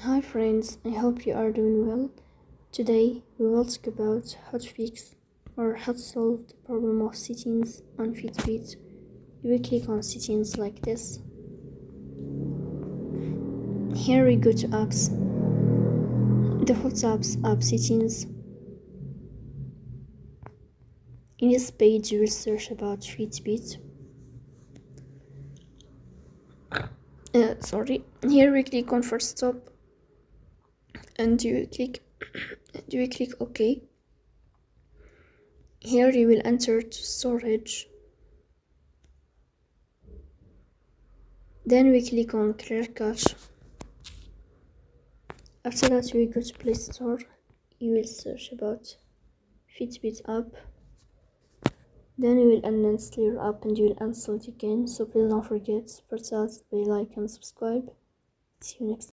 Hi friends, I hope you are doing well. Today we will talk about how to fix or how to solve the problem of settings on Fitbit. You will click on settings like this. Here we go to apps, default apps, app settings. In this page you will search about Fitbit. Here we click on first stop and you will click OK. Here you will enter to storage. Then we click on clear cache. After that we go to Play Store. You will search about Fitbit app. Then you will uninstall your app and you will install it again. So please don't forget to press the bell icon and subscribe. See you next time.